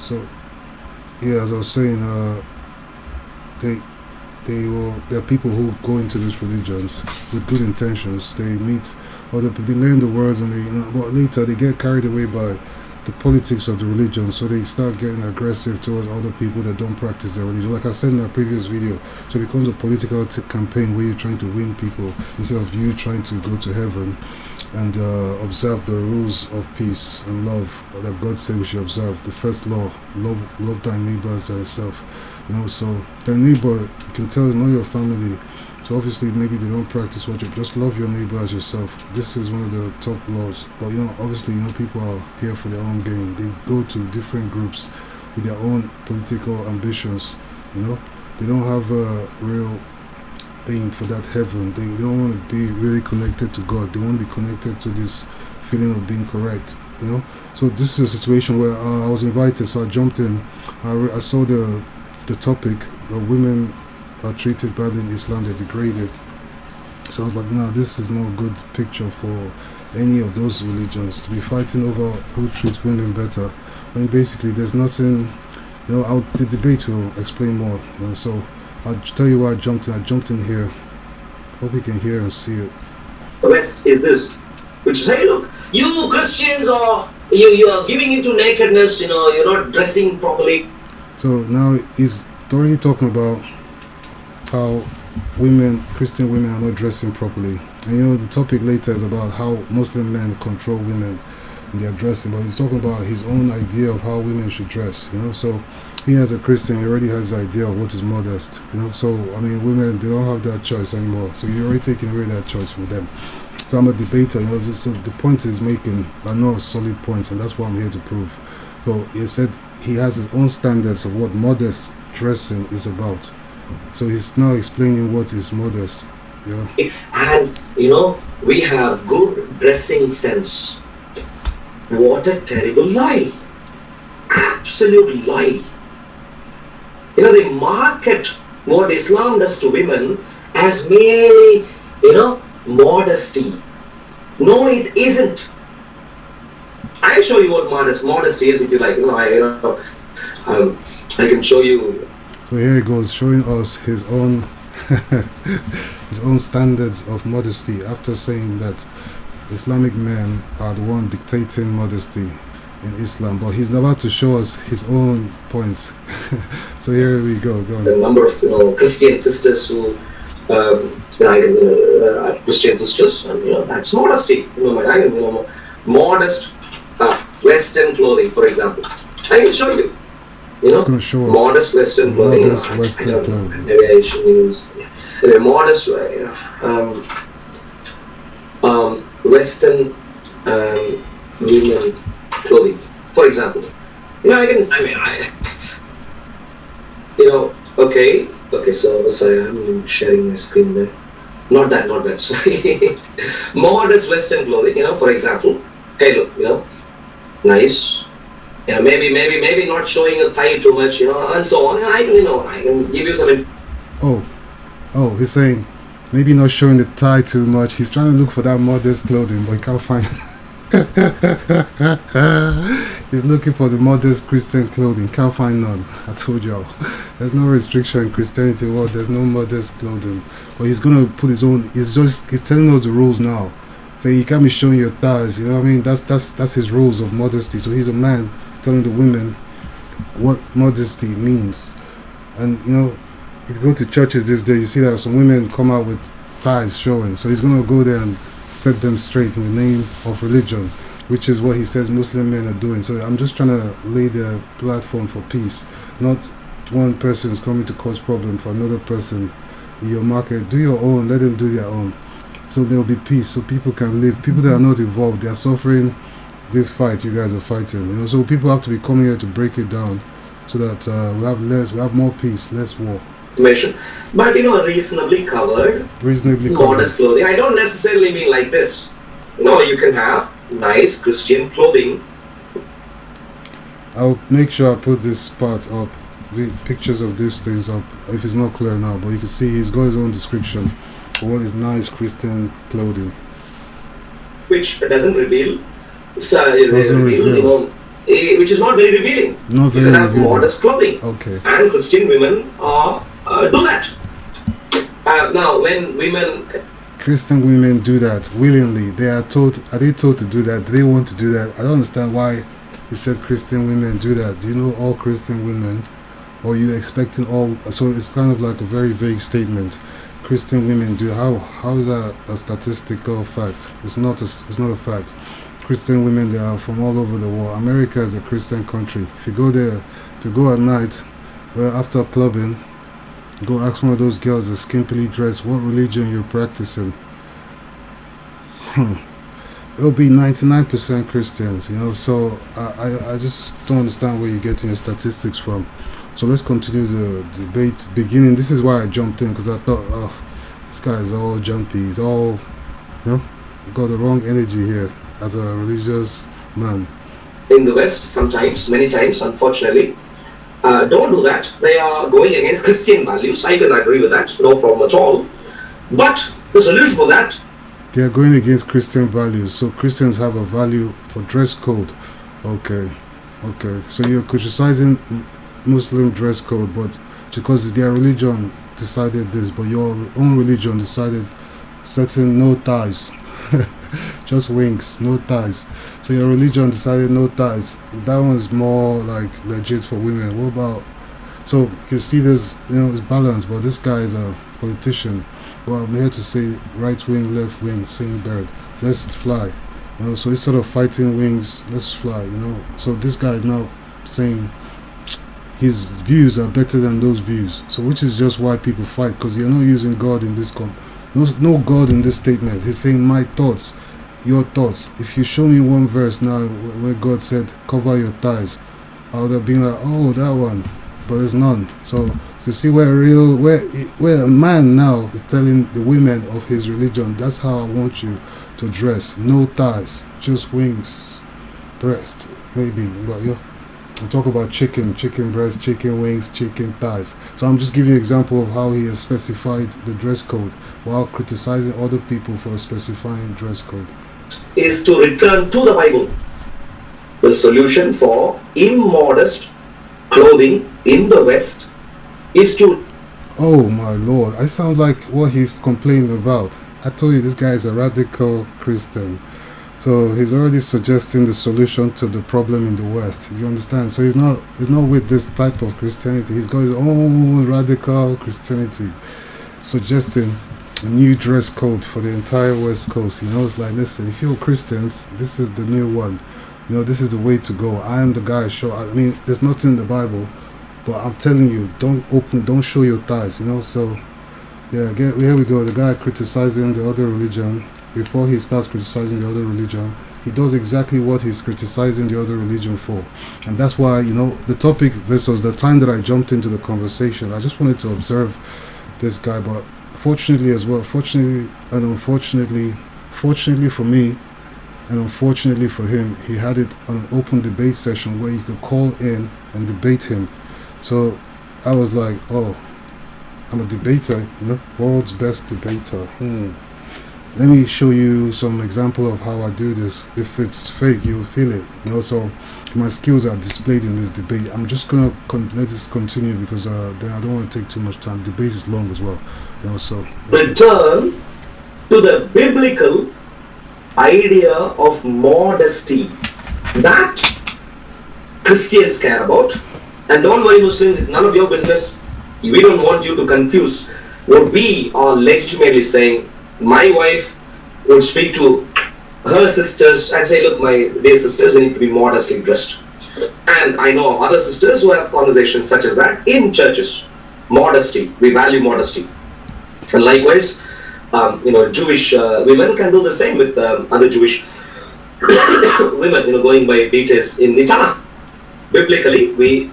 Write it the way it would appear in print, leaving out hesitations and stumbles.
So yeah, as I was saying, they there are people who go into these religions with good intentions. They meet other people, they learn the words, and but later they get carried away by the politics of the religion, so they start getting aggressive towards other people that don't practice their religion. Like I said in a previous video, so it becomes a political campaign where you're trying to win people instead of you trying to go to heaven and observe the rules of peace and love that God said we should observe. The first law, love thy neighbor as thyself. So the neighbor, you can tell, is not your family. So obviously maybe they don't practice what you just love your neighbor as yourself. This is one of the top laws. But obviously people are here for their own gain. They go to different groups with their own political ambitions. They don't have a real aim for that heaven. They don't want to be really connected to God. They want to be connected to this feeling of being correct. So this is a situation where I was invited, so I jumped in. I saw the topic, women are treated badly in Islam, they're degraded. So I was like, no, this is no good picture for any of those religions to be fighting over who treats women better. Basically there's nothing, the debate will explain more. So I'll tell you why I jumped in here. Hope you can hear and see it. The West is this, which is, hey, look, you Christians you are giving into nakedness, you're not dressing properly. So now he's already talking about how Christian women are not dressing properly. And the topic later is about how Muslim men control women in their dressing. But he's talking about his own idea of how women should dress. So he, as a Christian, he already has the idea of what is modest. So women, they don't have that choice anymore. So you're already taking away that choice from them. So I'm a debater. So the points he's making are not solid points, and that's what I'm here to prove. So he said he has his own standards of what modest dressing is about. So he's now explaining what is modest. And we have good dressing sense. What a terrible lie. Absolute lie. They market what Islam does to women as merely, modesty. No, it isn't. I'll show you what modesty is if you like. I can show you. So here he goes, showing us his own his own standards of modesty after saying that Islamic men are the one dictating modesty in Islam. But he's about to show us his own points. So here we go. Go on. The number of Christian sisters who Christian sisters, and that's modesty. Modest Western clothing, for example. I can show you. It's going to show us modest Western clothing. Modest Western clothing. Maybe I should use modest Western women clothing, for example. Okay. So sorry, I'm sharing my screen there. Not that. Sorry. Modest Western clothing. For example. Hey, look. Nice. Maybe not showing a thigh too much, and so on. I can give you some. Oh, he's saying maybe not showing the thigh too much. He's trying to look for that modest clothing, but he can't find. He's looking for the modest Christian clothing. Can't find none. I told y'all. There's no restriction in Christianity. Well, there's no modest clothing. But he's gonna put his own. He's telling us the rules now. Saying you can't be showing your thighs. That's his rules of modesty. So he's a man telling the women what modesty means. And if you go to churches this day, you see that some women come out with thighs showing. So he's gonna go there and set them straight in the name of religion, which is what he says Muslim men are doing. So I'm just trying to lay the platform for peace. Not one person is coming to cause problem for another person in your market. Do your own, let them do their own. So there'll be peace, so people can live. People that are not involved, they are suffering this fight you guys are fighting. So people have to be coming here to break it down, so that we have more peace, less war. But reasonably covered. Modest clothing. I don't necessarily mean like this. You can have nice Christian clothing. I'll make sure I put this part up, the pictures of these things up, if it's not clear now, but you can see he's got his own description. What is nice Christian clothing? Which doesn't reveal. Doesn't reveal. which is not very revealing. Not You very can have revealing. modest clothing, Okay. and Christian women do that. Now, when women, Christian women do that willingly. They are told. Are they told to do that? Do they want to do that? I don't understand why he said Christian women do that. Do you know all Christian women, or are you expecting all? So it's kind of like a very vague statement. Christian women do. How is that a statistical fact? It's not. It's not a fact. Christian women, they are from all over the world. America is a Christian country. If you go there, if you go at night, well, after clubbing, go ask one of those girls that skimpily dressed what religion you're practicing. It'll be 99% Christians, you know. So I just don't understand where you're getting your statistics from. So let's continue the debate beginning. This is why I jumped in, because I thought, oh, this guy is all jumpy. He's all, you know, got the wrong energy here as a religious man. in the West, sometimes, many times, unfortunately, don't do that. They are going against Christian values. I can agree with that, no problem at all. But the solution for that, They are going against Christian values. So Christians have a value for dress code. Okay, okay. So you're criticizing Muslim dress code, but because their religion decided this, but your own religion decided certain no ties, just wings, no ties. So your religion decided no ties. That one's more like legit for women. What about? So you see, there's, you know, it's balanced, but this guy is a politician. Well, I'm here to say right wing, left wing, same bird. Let's fly. You know, so instead of fighting wings, let's fly. You know, so this guy is now saying his views are better than those views. So which is just why people fight, because you're not using God in this no God in this statement. He's saying my thoughts, your thoughts. If you show me one verse now where God said cover your thighs, I would have been like, oh, that one, but there's none. So you see where a man now is telling the women of his religion, that's how I want you to dress. No thighs, just wings, breast, maybe. But yeah, we talk about chicken breast, chicken wings, chicken thighs. So I'm just giving you an example of how he has specified the dress code while criticizing other people for specifying dress code. is to return to the Bible. The solution for immodest clothing in the West is to. Oh my lord, I sound like what he's complaining about. I told you this guy is a radical Christian. So he's already suggesting the solution to the problem in the West. You understand? So he's not with this type of Christianity. He's got his own radical Christianity, suggesting a new dress code for the entire West Coast. You know, it's like, listen, if you're Christians, this is the new one. You know, this is the way to go. I am the guy. I mean, there's nothing in the Bible, but I'm telling you, don't show your thighs. You know, so yeah, here we go. The guy criticizing the other religion. Before he starts criticizing the other religion, he does exactly what he's criticizing the other religion for. And that's why, you know, the topic versus the time that I jumped into the conversation, I just wanted to observe this guy. But fortunately as well, fortunately for me and unfortunately for him, he had it on an open debate session where you could call in and debate him. So I was like, oh, I'm a debater, you know, world's best debater. Let me show you some example of how I do this. If it's fake, you'll feel it. You know, so my skills are displayed in this debate. I'm just gonna let this continue because then I don't want to take too much time. Debate is long as well. You know, so Return to the biblical idea of modesty that Christians care about. And don't worry, Muslims, it's none of your business. We don't want you to confuse what we are legitimately saying. My wife would speak to her sisters and say, look, my dear sisters, we need to be modestly dressed. And I know of other sisters who have conversations such as that in churches. Modesty, we value modesty. And likewise, Jewish women can do the same with other Jewish women, going by details in the Tanakh. Biblically, we